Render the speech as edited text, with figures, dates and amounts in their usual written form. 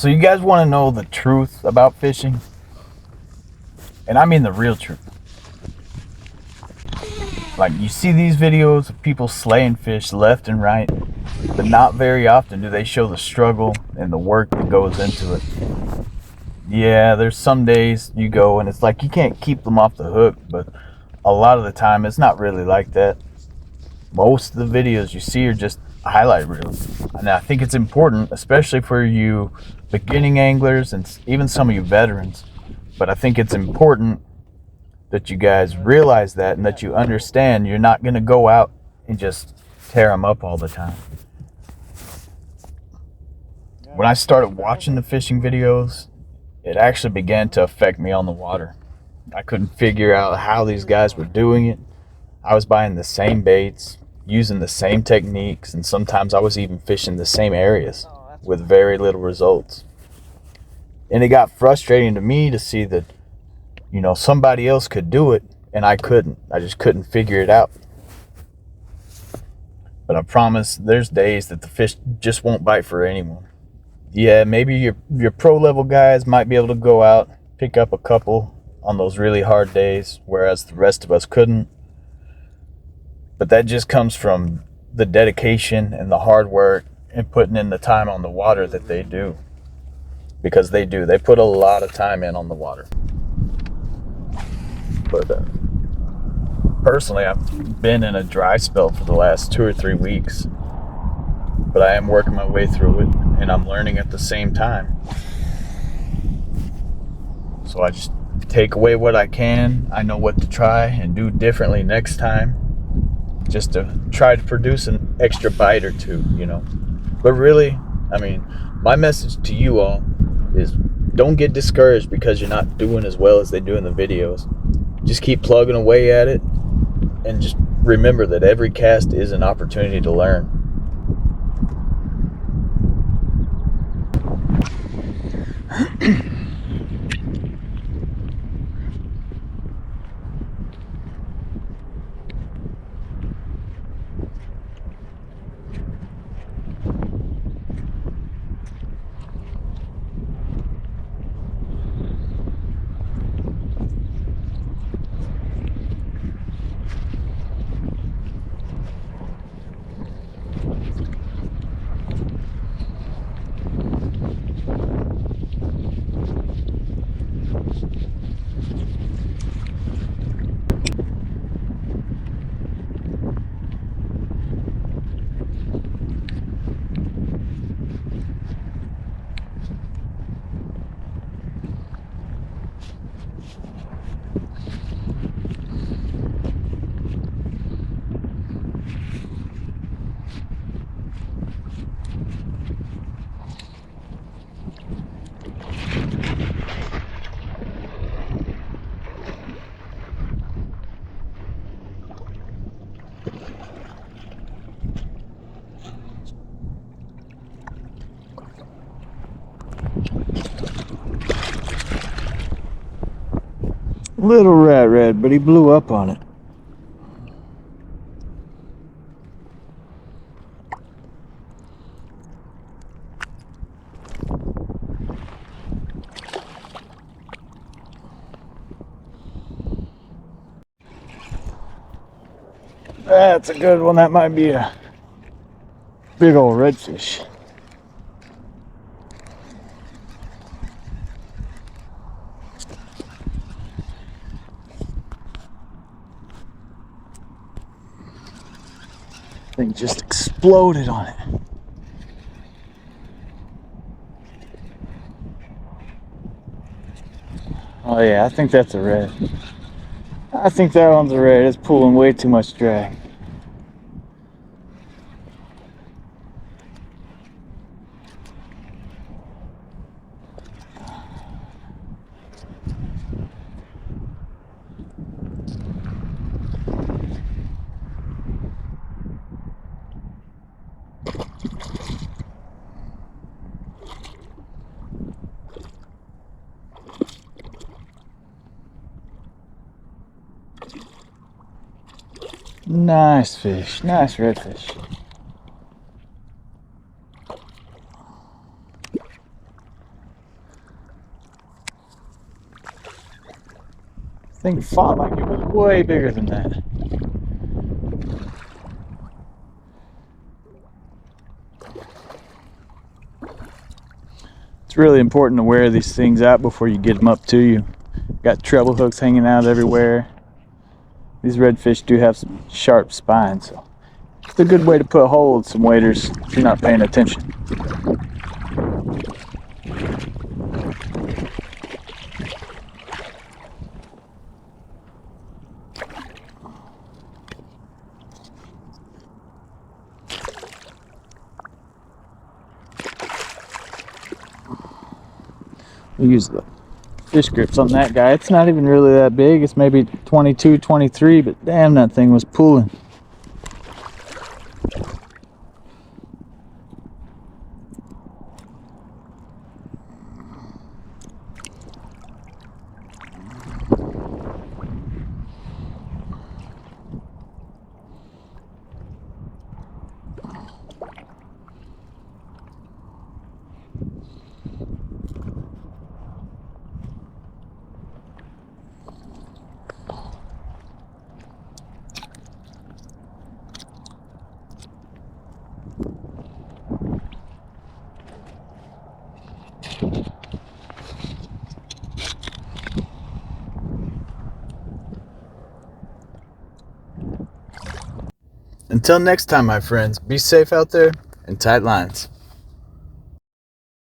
So you guys want to know the truth about fishing? And I mean the real truth. Like, you see these videos of people slaying fish left and right, but not very often do they show the struggle and the work that goes into it. Yeah, there's some days you go and it's like you can't keep them off the hook, but a lot of the time it's not really like that. Most of the videos you see are just highlight reels. And I think it's important, especially for you beginning anglers and even some of you veterans. But I think it's important that you guys realize that and that you understand you're not going to go out and just tear them up all the time. When I started watching the fishing videos, it actually began to affect me on the water. I couldn't figure out how these guys were doing it. I was buying the same baits, using the same techniques, and sometimes I was even fishing the same areas with very little results. And it got frustrating to me to see that, somebody else could do it and I couldn't. I just couldn't figure it out. But I promise there's days that the fish just won't bite for anyone. Yeah, maybe your pro level guys might be able to go out, pick up a couple on those really hard days, whereas the rest of us couldn't. But that just comes from the dedication and the hard work and putting in the time on the water that they do. Because they do. They put a lot of time in on the water. But personally, I've been in a dry spell for the last 2 or 3 weeks. But I am working my way through it, and I'm learning at the same time. So I just take away what I can. I know what to try and do differently next time, just to try to produce an extra bite or two, But really, my message to you all is don't get discouraged because you're not doing as well as they do in the videos. Just keep plugging away at it, and just remember that every cast is an opportunity to learn. Little red, but he blew up on it. That's a good one. That might be a big old redfish. Thing just exploded on it. Oh yeah, I think that's a red. I think that one's a red. It's pulling way too much drag. Nice fish, nice redfish. Thing fought like it was way bigger than that. It's really important to wear these things out before you get them up to you. Got treble hooks hanging out everywhere. These redfish do have some sharp spines, so it's a good way to put a hole in some waders if you're not paying attention. We use the fish grips on that guy. It's not even really that big. It's maybe 22, 23, but damn, that thing was pulling. Until next time, my friends, be safe out there and tight lines.